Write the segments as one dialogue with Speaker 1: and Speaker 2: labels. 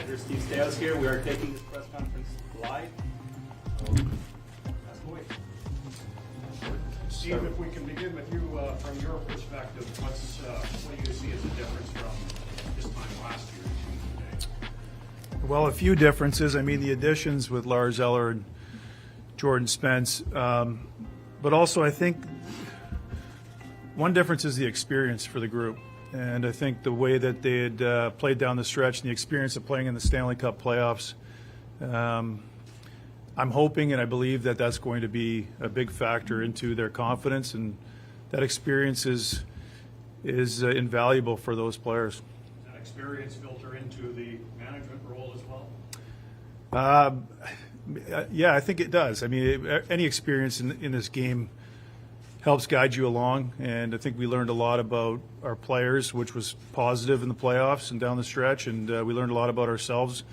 Speaker 1: manager Steve Staios here. We are taking this press conference live. So, that's the way.
Speaker 2: Steve, if we can begin with you, from your perspective, what do you see as a difference from this time last year to today?
Speaker 3: Well, a few differences. I mean, the additions with Lars Eller and Jordan Spence, but also I think one difference is the experience for the group. And I think the way that they had played down the stretch and the experience of playing in the Stanley Cup playoffs, I'm hoping and I believe that that's going to be a big factor into their confidence, and that experience is invaluable for those players.
Speaker 2: Does that experience filter into the management role as well?
Speaker 3: Yeah, I think it does. I mean, any experience in this game helps guide you along, and I think we learned a lot about our players, which was positive in the playoffs and down the stretch, and we learned a lot about ourselves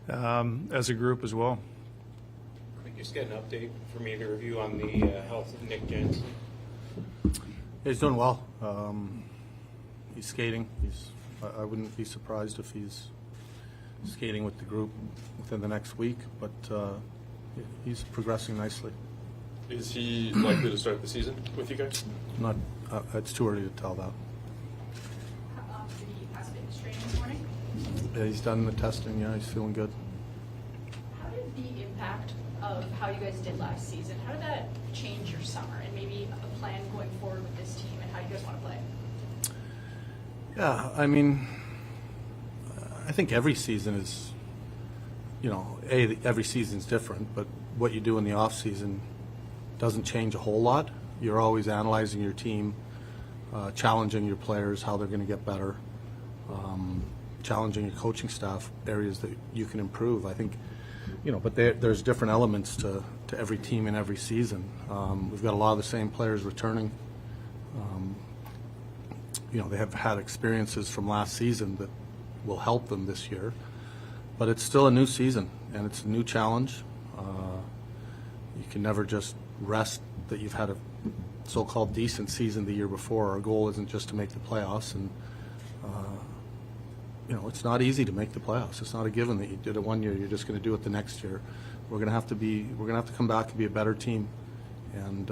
Speaker 3: as a group as well.
Speaker 4: Could you just get an update for me to review on the health of Nick Jensen?
Speaker 5: He's doing well. He's skating. I wouldn't be surprised if he's skating with the group within the next week, but he's progressing nicely.
Speaker 6: Is he likely to start the season with you guys?
Speaker 5: Not. It's too early to tell that.
Speaker 7: Did he pass fitness training this morning?
Speaker 5: Yeah, he's done the testing. Yeah, he's feeling good.
Speaker 7: How did the impact of how you guys did last season, how did that change your summer and maybe a plan going forward with this team and how you guys want to play?
Speaker 5: Yeah, I mean, I think every season is, every season's different, but what you do in the off season doesn't change a whole lot. You're always analyzing your team, challenging your players, how they're going to get better, challenging your coaching staff, areas that you can improve. I think, but there's different elements to every team in every season. We've got a lot of the same players returning. They have had experiences from last season that will help them this year, but it's still a new season and it's a new challenge. You can never just rest that you've had a so-called decent season the year before. Our goal isn't just to make the playoffs, and it's not easy to make the playoffs. It's not a given that you did it one year, you're just going to do it the next year. We're going to have to come back and be a better team and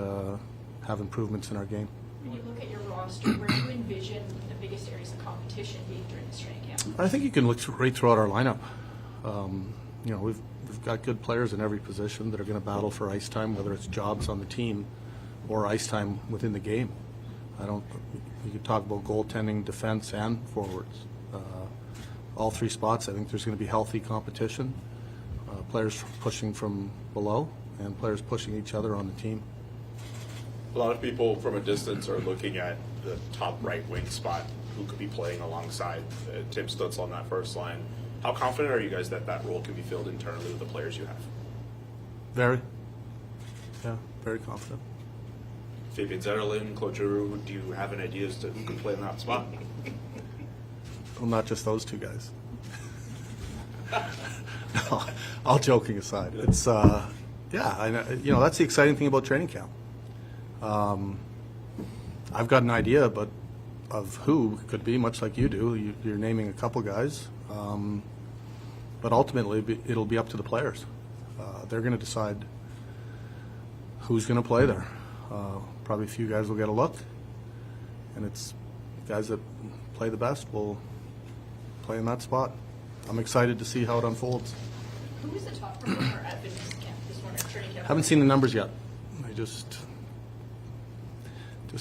Speaker 5: have improvements in our game.
Speaker 7: When you look at your roster, where do you envision the biggest areas of competition being during this training camp?
Speaker 5: I think you can look right throughout our lineup. We've got good players in every position that are going to battle for ice time, whether it's jobs on the team or ice time within the game. You could talk about goaltending, defense, and forwards. All three spots, I think there's going to be healthy competition. Players pushing from below and players pushing each other on the team.
Speaker 6: A lot of people from a distance are looking at the top right wing spot, who could be playing alongside Tim Stutzel on that first line. How confident are you guys that that role can be filled internally with the players you have?
Speaker 5: Very confident.
Speaker 6: Fabian Zetterlund, Claude Giroux, do you have an idea as to who can play in that spot?
Speaker 5: Well, not just those two guys. No, all joking aside, it's I know, that's the exciting thing about training camp. I've got an idea, but of who it could be, much like you do. You're naming a couple guys, but ultimately it'll be up to the players. They're going to decide who's going to play there. Probably a few guys will get a look, and it's guys that play the best will play in that spot. I'm excited to see how it unfolds.
Speaker 7: Who was the top performer at fitness camp this morning, training camp?
Speaker 5: Haven't seen the numbers yet. I just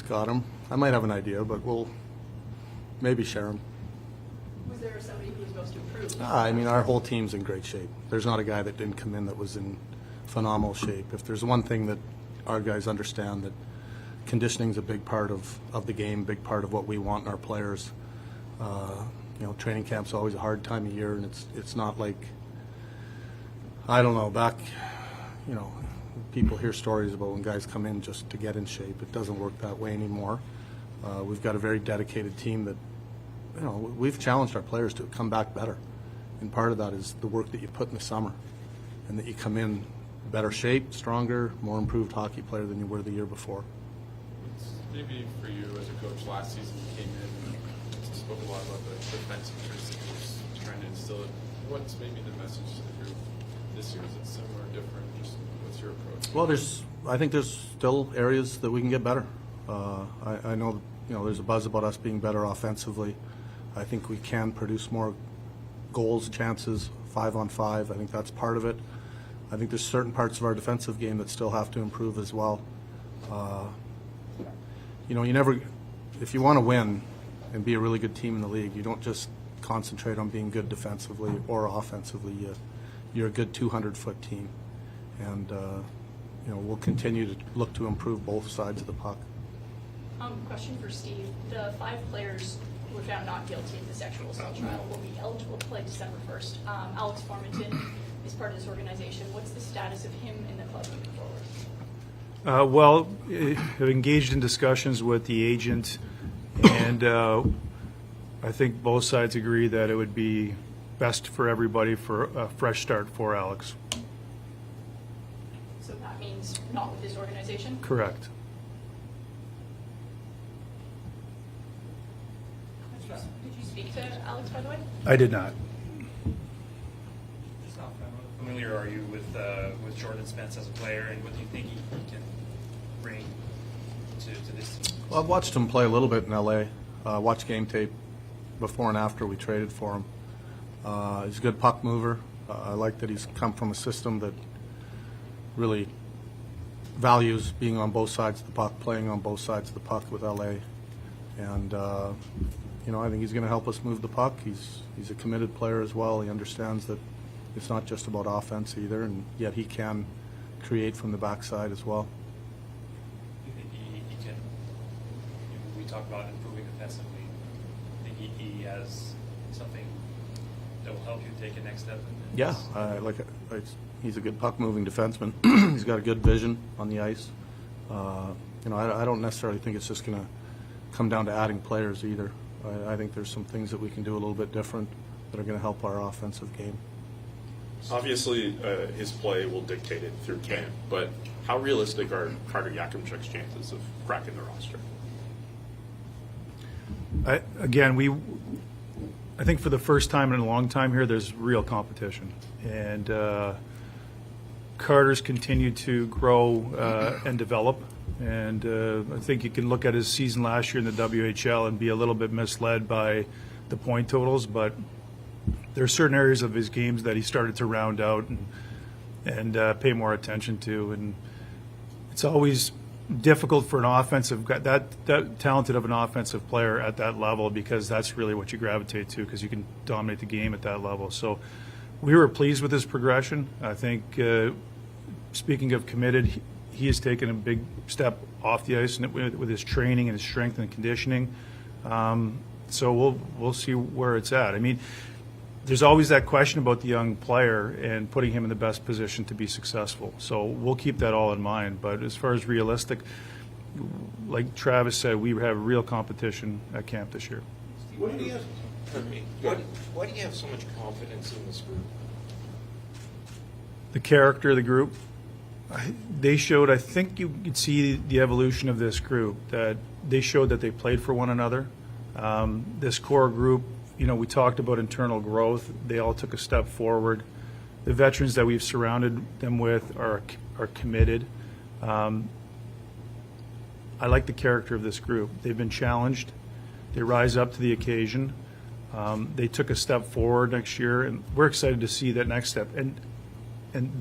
Speaker 5: got them. I might have an idea, but we'll maybe share them.
Speaker 7: Was there somebody who was most improved?
Speaker 5: I mean, our whole team's in great shape. There's not a guy that didn't come in that was in phenomenal shape. If there's one thing that our guys understand, that conditioning's a big part of the game, big part of what we want in our players. Training camp's always a hard time of year, and it's not like, I don't know, back, people hear stories about when guys come in just to get in shape. It doesn't work that way anymore. We've got a very dedicated team that, we've challenged our players to come back better. And part of that is the work that you put in the summer, and that you come in better shape, stronger, more improved hockey player than you were the year before.
Speaker 8: Maybe for you as a coach, last season you came in and spoke a lot about the defensive principles, trying to instill it What's maybe the message that you're, this year? Is it similar, different? Just what's your approach?
Speaker 5: Well, I think there's still areas that we can get better. I know, there's a buzz about us being better offensively. I think we can produce more goals, chances, 5-on-5. I think that's part of it. I think there's certain parts of our defensive game that still have to improve as well. If you want to win and be a really good team in the league, you don't just concentrate on being good defensively or offensively. You're a good 200-foot team. And, we'll continue to look to improve both sides of the puck.
Speaker 7: Question for Steve. The 5 players who were found not guilty of the sexual assault trial will be eligible to play December 1st. Alex Formanton is part of this organization. What's the status of him in the club moving forward?
Speaker 3: I've engaged in discussions with the agent, and I think both sides agree that it would be best for everybody for a fresh start for Alex.
Speaker 7: So that means not with this organization?
Speaker 3: Correct.
Speaker 7: Did you speak to Alex, by the way?
Speaker 3: I did not.
Speaker 9: Just how familiar are you with Jordan Spence as a player, and what do you think he can bring to this team?
Speaker 5: Well, I've watched him play a little bit in L.A. Watched game tape before and after we traded for him. He's a good puck mover. I like that he's come from a system that really values being on both sides of the puck, playing on both sides of the puck with L.A. And, I think he's going to help us move the puck. He's a committed player as well. He understands that it's not just about offense either, and yet he can create from the backside as well.
Speaker 9: Do you think he can, we talk about improving defensively, do you think he has something that will help you take a next step?
Speaker 5: Yeah, he's a good puck-moving defenseman. He's got a good vision on the ice. I don't necessarily think it's just going to come down to adding players either. I think there's some things that we can do a little bit different that are going to help our offensive game.
Speaker 6: Obviously, his play will dictate it through camp, but how realistic are Carter Yakimchuk's chances of cracking the roster?
Speaker 3: I think for the first time in a long time here, there's real competition. And Carter's continued to grow and develop. And I think you can look at his season last year in the WHL and be a little bit misled by the point totals, but there are certain areas of his games that he started to round out and pay more attention to. And it's always difficult for an offensive guy, that talented of an offensive player at that level, because that's really what you gravitate to, because you can dominate the game at that level. So we were pleased with his progression. I think, speaking of committed, he has taken a big step off the ice with his training and his strength and conditioning. So we'll see where it's at. I mean, there's always that question about the young player and putting him in the best position to be successful. So we'll keep that all in mind. But as far as realistic, like Travis said, we have real competition at camp this year.
Speaker 4: Why do you have so much confidence in this group?
Speaker 3: The character of the group. They showed, I think you could see the evolution of this group, that they showed that they played for one another. This core group, we talked about internal growth. They all took a step forward. The veterans that we've surrounded them with are committed. I like the character of this group. They've been challenged. They rise up to the occasion. They took a step forward next year, and we're excited to see that next step. And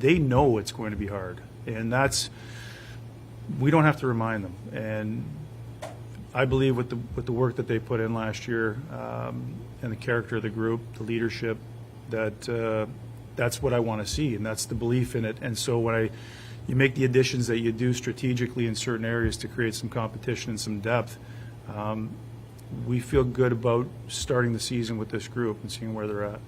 Speaker 3: they know it's going to be hard. And we don't have to remind them. And I believe with the work that they put in last year, and the character of the group, the leadership, that's what I want to see, and that's the belief in it. And so when you make the additions that you do strategically in certain areas to create some competition and some depth, we feel good about starting the season with this group and seeing where they're at.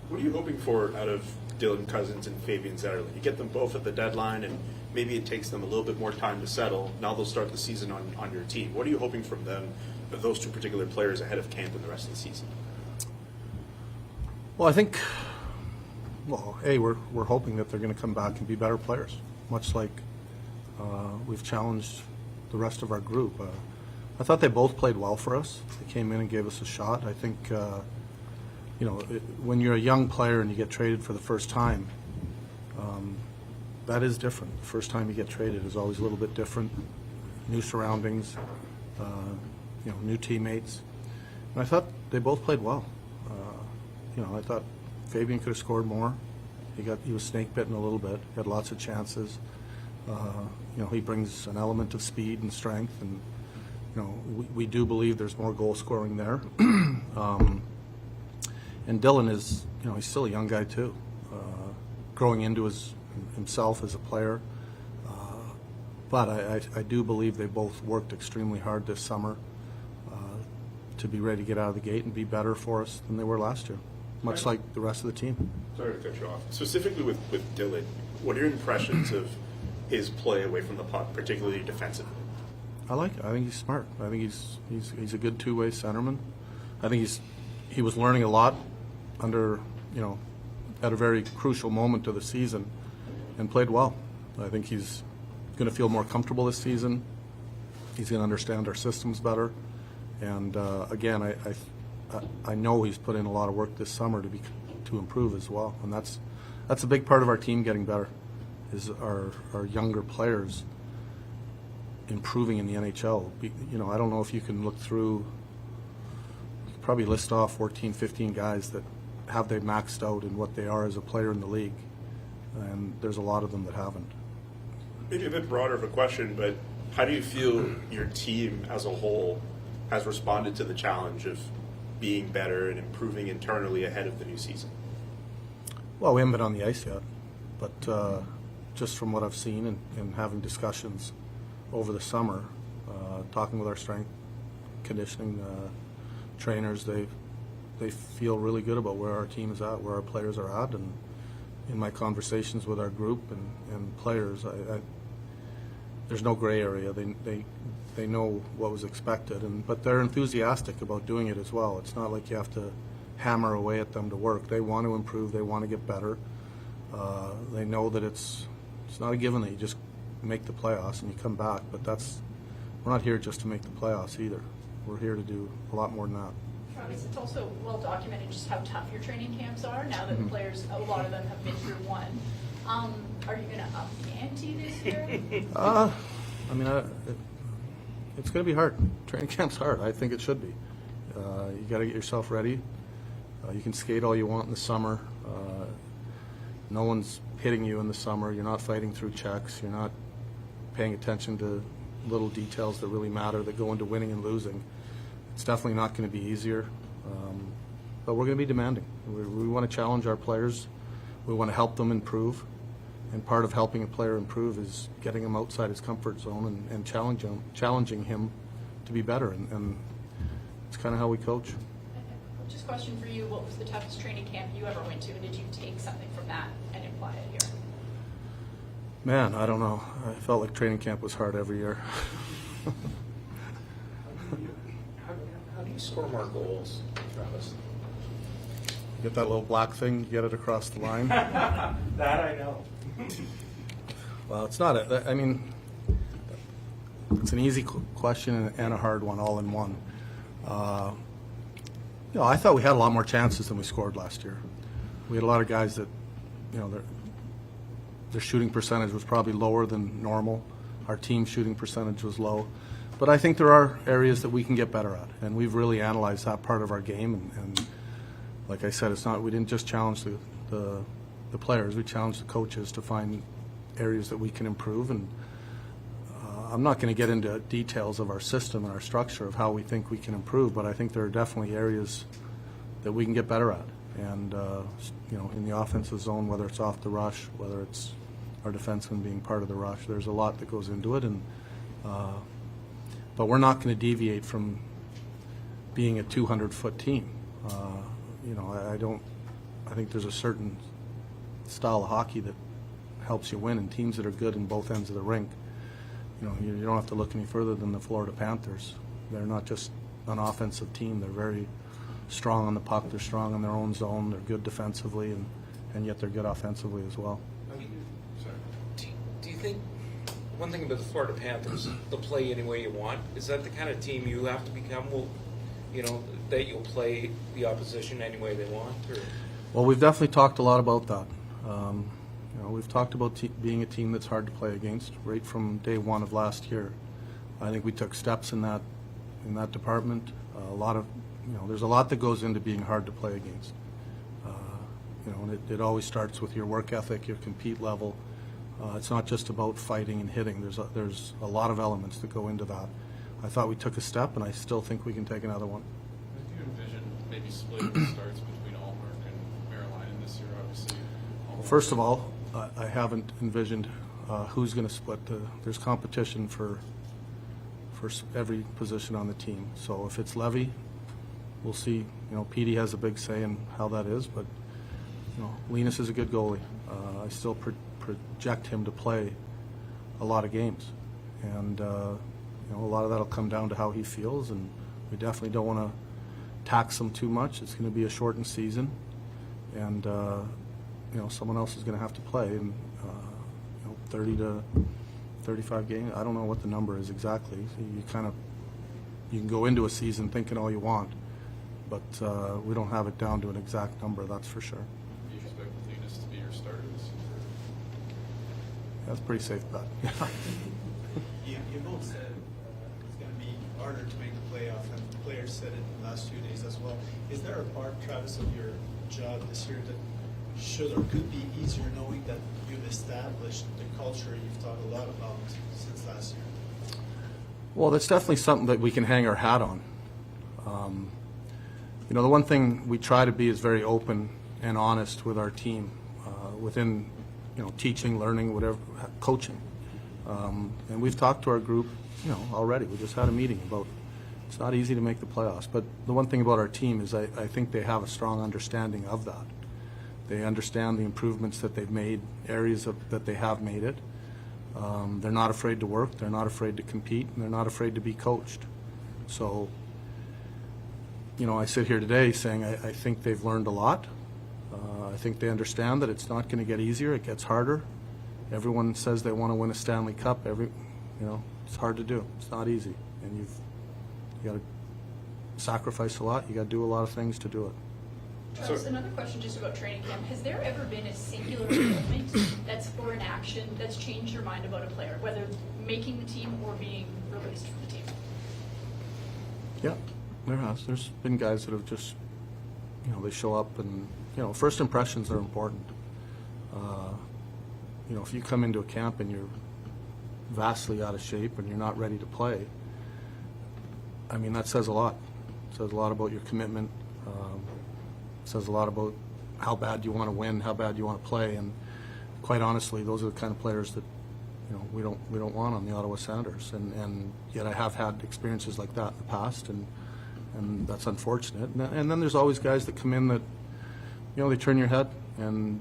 Speaker 6: What are you hoping for out of Dylan Cousins and Fabian Zetterlund? You get them both at the deadline, and maybe it takes them a little bit more time to settle. Now they'll start the season on your team. What are you hoping from them, of those two particular players, ahead of camp and the rest of the season?
Speaker 5: Well, I think, we're hoping that they're going to come back and be better players, much like we've challenged the rest of our group. I thought they both played well for us. They came in and gave us a shot. I think when you're a young player and you get traded for the first time, that is different. The first time you get traded is always a little bit different. New surroundings, new teammates. And I thought they both played well. I thought Fabian could have scored more. He was snake bitten a little bit. He had lots of chances. He brings an element of speed and strength, and we do believe there's more goal scoring there. And Dylan is, he's still a young guy too, growing into himself as a player. But I do believe they both worked extremely hard this summer to be ready to get out of the gate and be better for us than they were last year, much like the rest of the team.
Speaker 6: Sorry to cut you off. Specifically with Dylan, what are your impressions of his play away from the puck, particularly defensively?
Speaker 5: I like it. I think he's smart. I think he's a good two-way centerman. I think he was learning a lot under, at a very crucial moment of the season, and played well. I think he's going to feel more comfortable this season. He's going to understand our systems better. And again, I know he's put in a lot of work this summer to improve as well. And that's a big part of our team getting better, is our younger players improving in the NHL. I don't know if you can look through, you could probably list off 14, 15 guys that have they maxed out in what they are as a player in the league. And there's a lot of them that haven't.
Speaker 6: Maybe a bit broader of a question, but how do you feel your team as a whole has responded to the challenge of being better and improving internally ahead of the new season?
Speaker 5: Well, we haven't been on the ice yet, but just from what I've seen and having discussions over the summer, talking with our strength conditioning trainers, they feel really good about where our team is at, where our players are at, and in my conversations with our group and players, there's no gray area. They know what was expected, but they're enthusiastic about doing it as well. It's not like you have to hammer away at them to work. They want to improve. They want to get better. They know that it's not a given that you just make the playoffs and you come back, but we're not here just to make the playoffs either. We're here to do a lot more than that.
Speaker 7: Travis, it's also well documented just how tough your training camps are now that the players, a lot of them have been through one. Are you going to up the ante this year?
Speaker 5: It's going to be hard. Training camp's hard. I think it should be. You got to get yourself ready. You can skate all you want in the summer. No one's hitting you in the summer. You're not fighting through checks. You're not paying attention to little details that really matter that go into winning and losing. It's definitely not going to be easier, but we're going to be demanding. We want to challenge our players. We want to help them improve, and part of helping a player improve is getting him outside his comfort zone and challenging him to be better, and it's kind of how we coach.
Speaker 7: Just a question for you, what was the toughest training camp you ever went to, and did you take something from that and apply it here?
Speaker 5: Man, I don't know. I felt like training camp was hard every year.
Speaker 4: How do you score more goals, Travis?
Speaker 5: Get that little black thing, get it across the line.
Speaker 1: That I know.
Speaker 5: Well, it's not. It's an easy question and a hard one all in one. I thought we had a lot more chances than we scored last year. We had a lot of guys that, their shooting percentage was probably lower than normal. Our team shooting percentage was low. But I think there are areas that we can get better at, and we've really analyzed that part of our game. And like I said, we didn't just challenge the players, we challenged the coaches to find areas that we can improve. And I'm not going to get into details of our system and our structure of how we think we can improve, but I think there are definitely areas that we can get better at. And, in the offensive zone, whether it's off the rush, whether it's our defenseman being part of the rush, there's a lot that goes into it. But we're not going to deviate from being a 200-foot team. I think there's a certain style of hockey that helps you win, and teams that are good in both ends of the rink. You don't have to look any further than the Florida Panthers. They're not just an offensive team. They're very strong on the puck. They're strong in their own zone. They're good defensively, and yet they're good offensively as well.
Speaker 4: Do you think, one thing about the Florida Panthers, they'll play any way you want? Is that the kind of team you have to become? Well, that you'll play the opposition any way they want? Or?
Speaker 5: Well, we've definitely talked a lot about that. We've talked about being a team that's hard to play against right from day one of last year. I think we took steps in that department. There's a lot that goes into being hard to play against. And it always starts with your work ethic, your compete level. It's not just about fighting and hitting. There's a lot of elements that go into that. I thought we took a step, and I still think we can take another one.
Speaker 8: Do you envision maybe splitting the starts between Allmark and Maryline this year? Obviously,
Speaker 5: Well, first of all, I haven't envisioned who's going to split. There's competition for every position on the team. So if it's Levy, we'll see. Petey has a big say in how that is, but Linus is a good goalie. I still project him to play a lot of games, and a lot of that'll come down to how he feels, and we definitely don't want to tax him too much. It's going to be a shortened season, and someone else is going to have to play, and 30 to 35 games. I don't know what the number is exactly. So you can go into a season thinking all you want, but we don't have it down to an exact number. That's for sure.
Speaker 8: do you expect Linus to be your starter this year?
Speaker 5: That's a pretty safe bet.
Speaker 10: You both said it's going to be harder to make the playoff, and the players said it in the last few days as well. Is there a part, Travis, of your job this year that should or could be easier, knowing that you've established the culture you've talked a lot about since last year?
Speaker 5: Well, that's definitely something that we can hang our hat on. The one thing we try to be is very open and honest with our team within, teaching, learning, whatever, coaching. And we've talked to our group, already. We just had a meeting about it's not easy to make the playoffs. But the one thing about our team is I think they have a strong understanding of that. They understand the improvements that they've made, areas that they have made it. They're not afraid to work. They're not afraid to compete, and they're not afraid to be coached. So, I sit here today saying I think they've learned a lot. I think they understand that it's not going to get easier. It gets harder. Everyone says they want to win a Stanley Cup. It's hard to do. It's not easy, and you got to sacrifice a lot. You got to do a lot of things to do it.
Speaker 7: Travis, another question just about training camp. Has there ever been a singular moment that's for an action that's changed your mind about a player, whether making the team or being released from the team?
Speaker 5: Yeah, there has. There's been guys that have just, they show up and, first impressions are important. If you come into a camp and you're vastly out of shape and you're not ready to play, that says a lot. It says a lot about your commitment. Says a lot about how bad you want to win, how bad you want to play, and quite honestly, those are the kind of players that we don't want on the Ottawa Senators. And yet I have had experiences like that in the past, and that's unfortunate. And then there's always guys that come in that they turn your head, and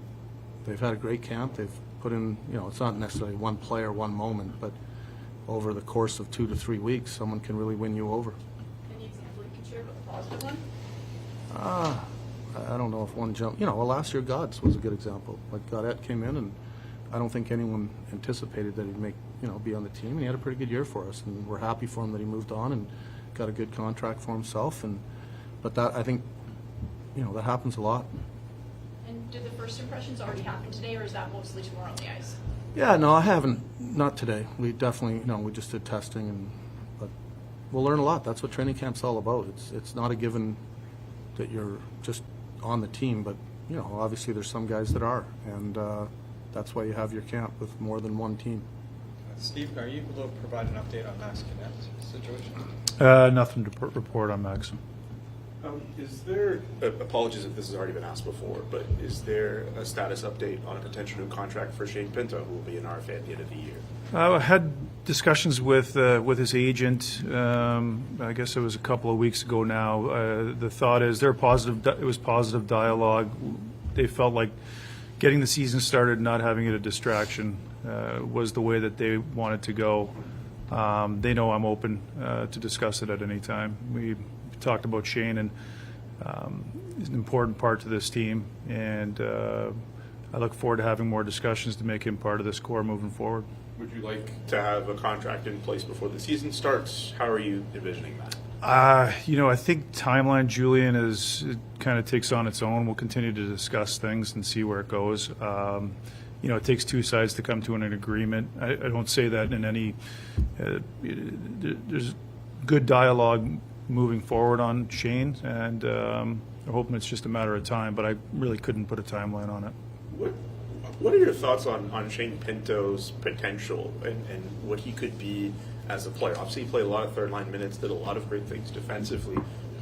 Speaker 5: they've had a great camp. They've put in it's not necessarily one player, one moment, but over the course of 2 to 3 weeks, someone can really win you over.
Speaker 7: Any example you can share about the positive one?
Speaker 5: I don't know if one jump. Last year Gods was a good example. Like Gaudette came in, and I don't think anyone anticipated that he'd be on the team. And he had a pretty good year for us, and we're happy for him that he moved on and got a good contract for himself. But that I think, that happens a lot.
Speaker 7: And did the first impressions already happen today, or is that mostly tomorrow on the ice?
Speaker 5: Yeah, no, I haven't. Not today. We definitely, we just did testing, but we'll learn a lot. That's what training camp's all about. It's not a given that you're just on the team, but obviously there's some guys that are, and that's why you have your camp with more than one team.
Speaker 10: Steve, are you able to provide an update on Max Connect's situation?
Speaker 3: Nothing to report on Max.
Speaker 6: Is there, apologies if this has already been asked before, but is there a status update on a potential new contract for Shane Pinto, who will be an RFA at the end of the year?
Speaker 3: I had discussions with his agent. I guess it was a couple of weeks ago now. The thought is it was positive dialogue. They felt like getting the season started, not having it a distraction, was the way that they wanted to go. They know I'm open to discuss it at any time. We talked about Shane, and he's an important part to this team, and I look forward to having more discussions to make him part of this core moving forward.
Speaker 6: Would you like to have a contract in place before the season starts? How are you envisioning that?
Speaker 3: I think timeline, Julian, it kind of takes on its own. We'll continue to discuss things and see where it goes. It takes two sides to come to an agreement. I don't say that in any. There's good dialogue moving forward on Shane, and I'm hoping it's just a matter of time. But I really couldn't put a timeline on it.
Speaker 6: What are your thoughts on Shane Pinto's potential and what he could be as a player? Obviously, he played a lot of third-line minutes, did a lot of great things defensively.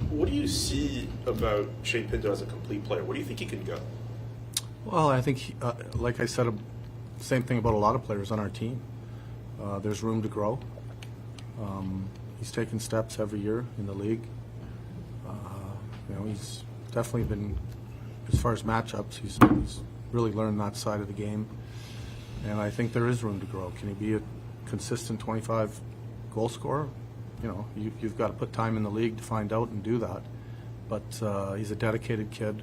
Speaker 6: What do you see about Shane Pinto as a complete player? Where do you think he can go?
Speaker 5: Well, I think, like I said, same thing about a lot of players on our team. There's room to grow. He's taken steps every year in the league. He's definitely been, as far as matchups, he's really learned that side of the game. And I think there is room to grow. Can he be a consistent 25 goal scorer? You've got to put time in the league to find out and do that. But he's a dedicated kid.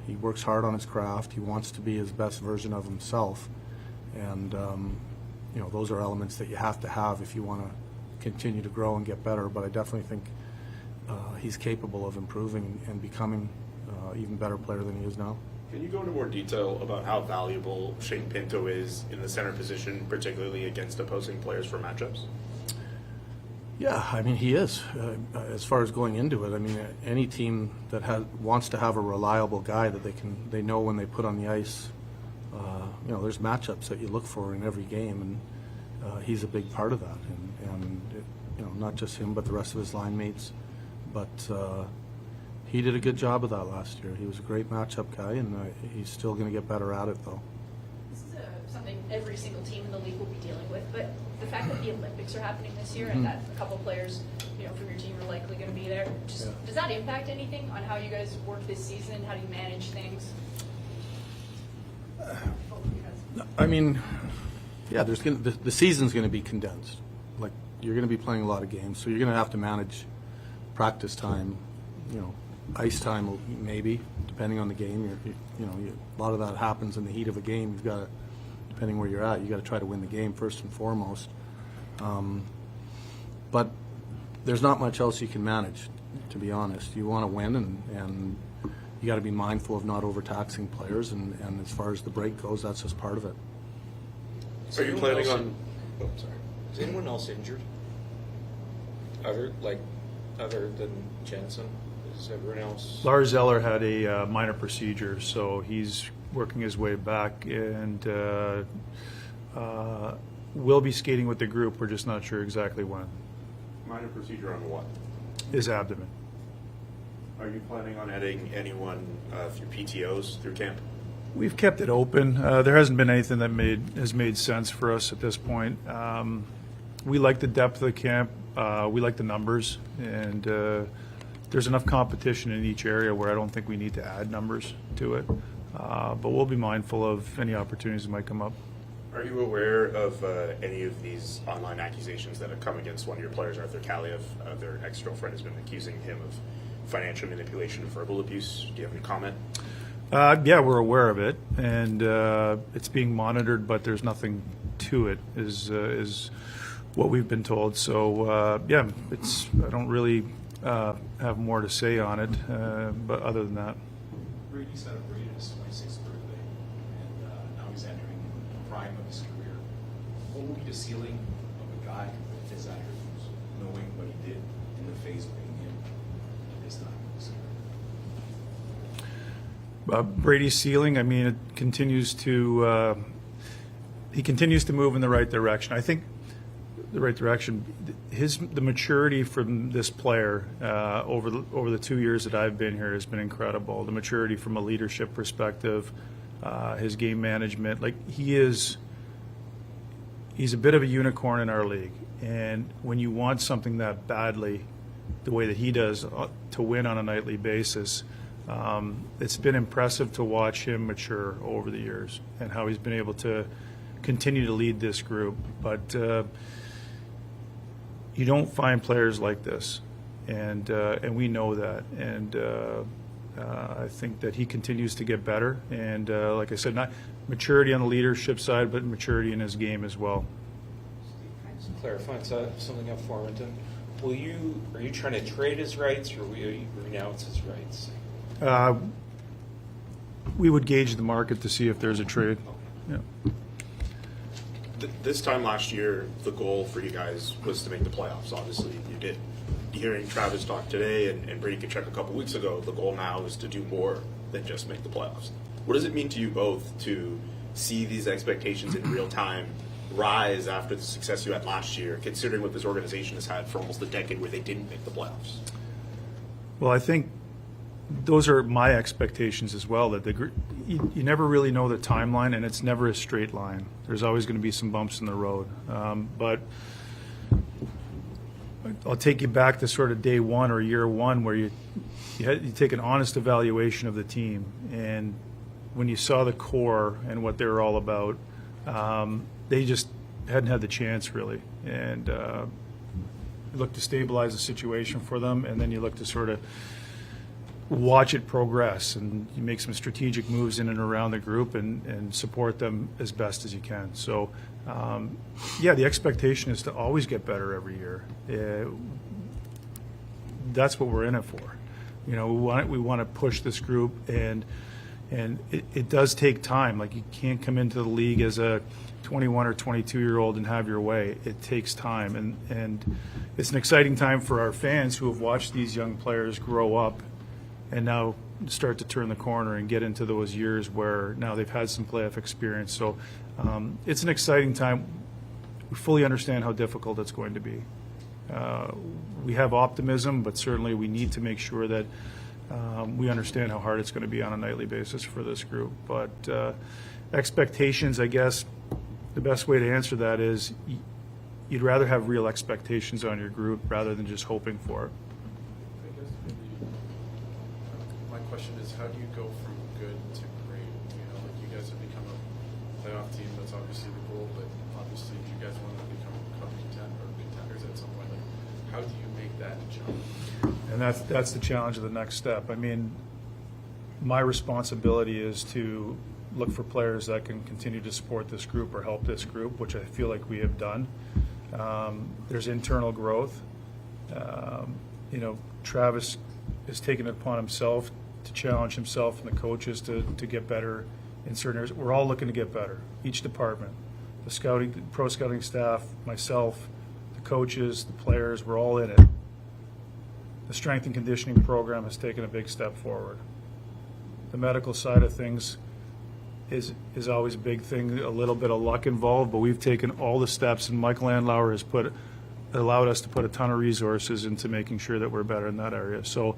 Speaker 5: He works hard on his craft. He wants to be his best version of himself. And, those are elements that you have to have if you want to continue to grow and get better. But I definitely think he's capable of improving and becoming even better player than he is now.
Speaker 6: Can you go into more detail about how valuable Shane Pinto is in the center position, particularly against opposing players for matchups?
Speaker 5: Yeah, I mean, he is. As far as going into it, I mean, any team that wants to have a reliable guy that they know when they put on the ice, there's matchups that you look for in every game, and he's a big part of that. And not just him, but the rest of his line mates. But he did a good job of that last year. He was a great matchup guy, and he's still going to get better at it, though.
Speaker 7: This is something every single team in the league will be dealing with, but the fact that the Olympics are happening this year and that a couple players, from your team are likely going to be there, does that impact anything on how you guys work this season? How do you manage things?
Speaker 5: I mean, yeah, the season's going to be condensed. Like, you're going to be playing a lot of games, so you're going to have to manage practice time, ice time maybe, depending on the game. A lot of that happens in the heat of a game. You've got to, depending where you're at, you got to try to win the game first and foremost. But there's not much else you can manage, to be honest. You want to win, and you got to be mindful of not overtaxing players. And as far as the break goes, that's just part of it.
Speaker 6: Are you planning on?
Speaker 4: Oh, sorry. Is anyone else injured? Other than Jensen? Is everyone else?
Speaker 3: Lars Eller had a minor procedure, so he's working his way back, and will be skating with the group. We're just not sure exactly when.
Speaker 6: Minor procedure on what?
Speaker 3: His abdomen.
Speaker 6: Are you planning on adding anyone through PTOs through camp?
Speaker 3: We've kept it open. There hasn't been anything that has made sense for us at this point. We like the depth of the camp. We like the numbers, and there's enough competition in each area where I don't think we need to add numbers to it. But we'll be mindful of any opportunities that might come up.
Speaker 6: Are you aware of any of these online accusations that have come against one of your players, Arthur Kaliev? Their ex-girlfriend has been accusing him of financial manipulation and verbal abuse. Do you have any comment?
Speaker 3: Yeah, we're aware of it, and it's being monitored, but there's nothing to it, is what we've been told. So, yeah, I don't really have more to say on it, but other than that.
Speaker 2: Brady celebrated his 26th birthday, and now he's entering the prime of his career. What will be the ceiling of a guy with his attributes, knowing what he did in the phase of being him at this time of his career?
Speaker 3: Brady's ceiling, I mean, it continues to he continues to move in the right direction. I think the right direction. The maturity from this player over the 2 years that I've been here has been incredible. The maturity from a leadership perspective, his game management, he's a bit of a unicorn in our league. And when you want something that badly, the way that he does, to win on a nightly basis, it's been impressive to watch him mature over the years and how he's been able to continue to lead this group. But you don't find players like this, and we know that. And I think that he continues to get better. And like I said, not maturity on the leadership side, but maturity in his game as well.
Speaker 4: Can I just clarify something up, Formanton? are you trying to trade his rights, or will you renounce his rights?
Speaker 3: We would gauge the market to see if there's a trade. Yeah.
Speaker 6: This time last year, the goal for you guys was to make the playoffs. Obviously, you did. Hearing Travis talk today and Brady Kachuk a couple weeks ago, the goal now is to do more than just make the playoffs. What does it mean to you both to see these expectations in real time rise after the success you had last year, considering what this organization has had for almost a decade where they didn't make the playoffs?
Speaker 3: Well, I think those are my expectations as well. That you never really know the timeline, and it's never a straight line. There's always going to be some bumps in the road. But I'll take you back to sort of day one or year one, where you take an honest evaluation of the team, and when you saw the core and what they were all about, they just hadn't had the chance really, and you look to stabilize the situation for them, and then you look to sort of watch it progress, and you make some strategic moves in and around the group and support them as best as you can. So, yeah, the expectation is to always get better every year. That's what we're in it for. You know, we want to push this group, and it does take time. Like, you can't come into the league as a 21 or 22-year-old and have your way. It takes time, and it's an exciting time for our fans who have watched these young players grow up and now start to turn the corner and get into those years where now they've had some playoff experience. So it's an exciting time. We fully understand how difficult it's going to be. We have optimism, but certainly we need to make sure that we understand how hard it's going to be on a nightly basis for this group. But expectations, I guess, the best way to answer that is you'd rather have real expectations on your group rather than just hoping for it.
Speaker 8: I guess maybe my question is, how do you go from good to great? You know, like, you guys have become a playoff team. That's obviously the goal, but obviously you guys want to become cup contenders at some point. Like, how do you make that jump?
Speaker 3: And that's the challenge of the next step. I mean, my responsibility is to look for players that can continue to support this group or help this group, which I feel like we have done. There's internal growth. You know, Travis has taken it upon himself to challenge himself and the coaches to get better in certain areas. We're all looking to get better, each department. The scouting, the pro scouting staff, myself, the coaches, the players, we're all in it. The strength and conditioning program has taken a big step forward. The medical side of things is always a big thing, a little bit of luck involved, but we've taken all the steps, and Mike Landlauer has allowed us to put a ton of resources into making sure that we're better in that area. So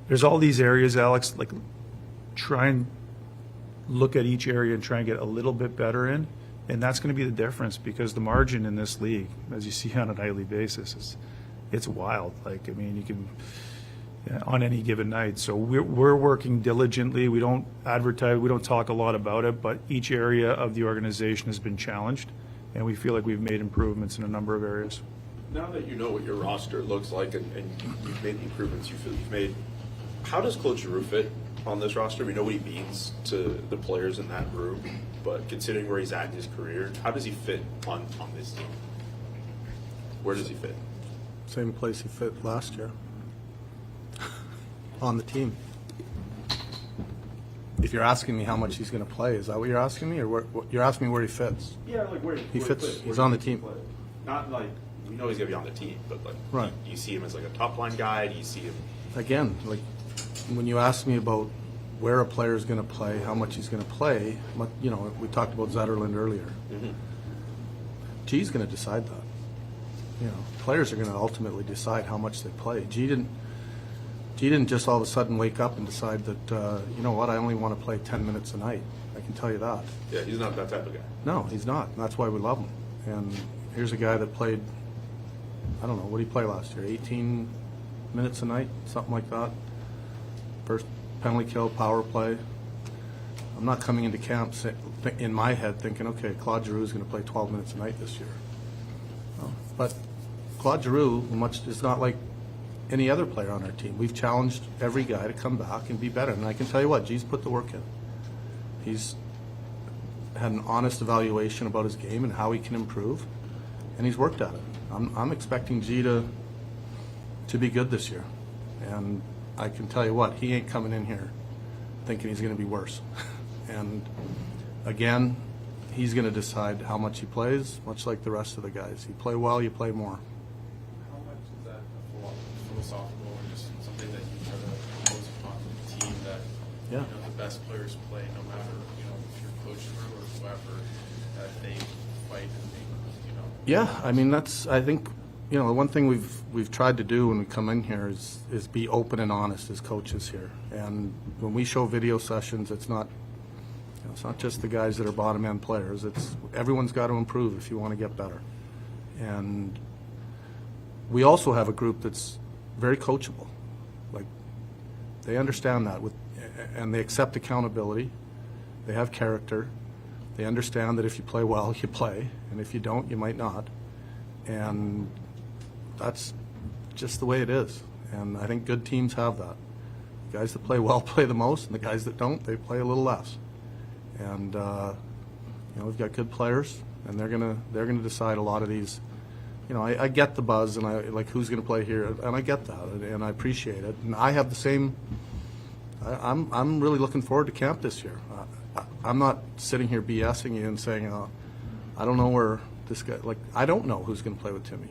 Speaker 3: there's all these areas, Alex, like, try and look at each area and try and get a little bit better in, and that's going to be the difference, because the margin in this league, as you see on a nightly basis, it's wild. Like, I mean, you can on any given night. So we're working diligently. We don't advertise, we don't talk a lot about it, but each area of the organization has been challenged, and we feel like we've made improvements in a number of areas.
Speaker 6: Now that you know what your roster looks like and you've made the improvements you feel you've made, how does Claude Giroux fit on this roster? We know what he means to the players in that room, but considering where he's at in his career, how does he fit on this team? Where does he fit?
Speaker 5: Same place he fit last year. On the team. If you're asking me how much he's going to play, is that what you're asking me, or what, you're asking me where he fits?
Speaker 6: Yeah, like where
Speaker 5: he fits. He's on the team.
Speaker 6: Not like we know he's going to be on the team, but like,
Speaker 5: right.
Speaker 6: Do you see him as like a top line guy? Do you see him
Speaker 5: again? Like, when you ask me about where a player is going to play, how much he's going to play, you know, we talked about Zetterlund earlier. Mm-hmm. G's going to decide that. You know, players are going to ultimately decide how much they play. G didn't just all of a sudden wake up and decide that, you know what, I only want to play 10 minutes a night. I can tell you that.
Speaker 6: Yeah, he's not that type of guy.
Speaker 5: No, he's not. And that's why we love him. And here's a guy that played, I don't know, what did he play last year? 18 minutes a night, something like that. First penalty kill, power play. I'm not coming into camp in my head thinking, okay, Claude Giroux is going to play 12 minutes a night this year. No. But Claude Giroux is not like any other player on our team. We've challenged every guy to come back and be better. And I can tell you what, G's put the work in. He's had an honest evaluation about his game and how he can improve. and he's worked at it. I'm expecting G to be good this year, and I can tell you what, he ain't coming in here thinking he's going to be worse. And again, he's going to decide how much he plays, much like the rest of the guys. You play well, you play more.
Speaker 8: How much is that philosophical or just something that you try to impose upon the team that
Speaker 5: Yeah.
Speaker 8: the best players play no matter if you're coach or whoever, that they fight and they
Speaker 5: Yeah, I mean I think the one thing we've tried to do when we come in here is be open and honest as coaches here. And when we show video sessions, it's not just the guys that are bottom end players. It's everyone's got to improve if you want to get better. And we also have a group that's very coachable. Like they understand that and they accept accountability. They have character. They understand that if you play well, you play, and if you don't, you might not. And that's just the way it is. And I think good teams have that. The guys that play well play the most, and the guys that don't, they play a little less. And we've got good players, and they're gonna decide a lot of these. I get the buzz, and I like who's going to play here, and I get that, and I appreciate it. And I have the same. I'm really looking forward to camp this year. I'm not sitting here BSing you and saying, I don't know where this guy, I don't know who's going to play with Timmy.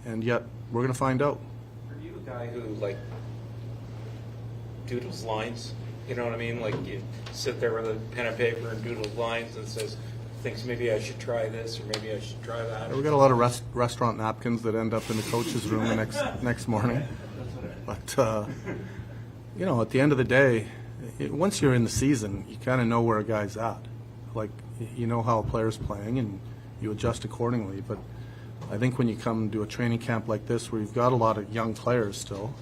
Speaker 5: And yet, we're going to find out.
Speaker 4: Are you a guy who, doodles lines? You know what I mean? Like, you sit there with a pen and paper and doodle lines and thinks maybe I should try this or maybe I should try that.
Speaker 5: We've got a lot of restaurant napkins that end up in the coach's room the next morning. But, at the end of the day, once you're in the season, you kind of know where a guy's at. Like, you know how a player's playing, and you adjust accordingly. But I think when you come to a training camp like this, where you've got a lot of young players still,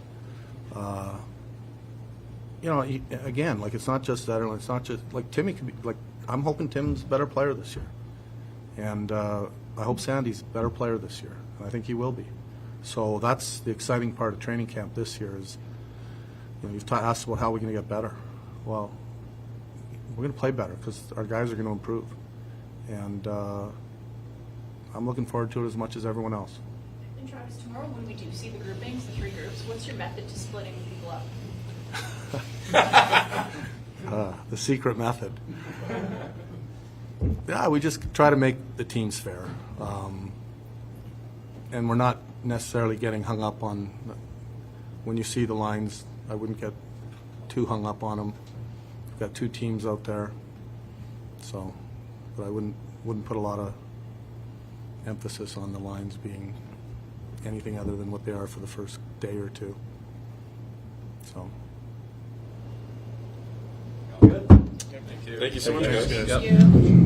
Speaker 5: again, it's not just that, it's not just, Timmy could be, I'm hoping Tim's a better player this year. And I hope Sandy's a better player this year. And I think he will be. So that's the exciting part of training camp this year is, you've asked about how we're going to get better. Well, we're going to play better because our guys are going to improve. And I'm looking forward to it as much as everyone else.
Speaker 7: And Travis, tomorrow when we do see the groupings, the three groups, what's your method to splitting people up?
Speaker 5: The secret method. Yeah, we just try to make the teams fair. And we're not necessarily getting hung up on, when you see the lines, I wouldn't get too hung up on them. We've got two teams out there, but I wouldn't put a lot of emphasis on the lines being anything other than what they are for the first day or two. So.
Speaker 6: Thank you so much, guys.
Speaker 7: Thank you.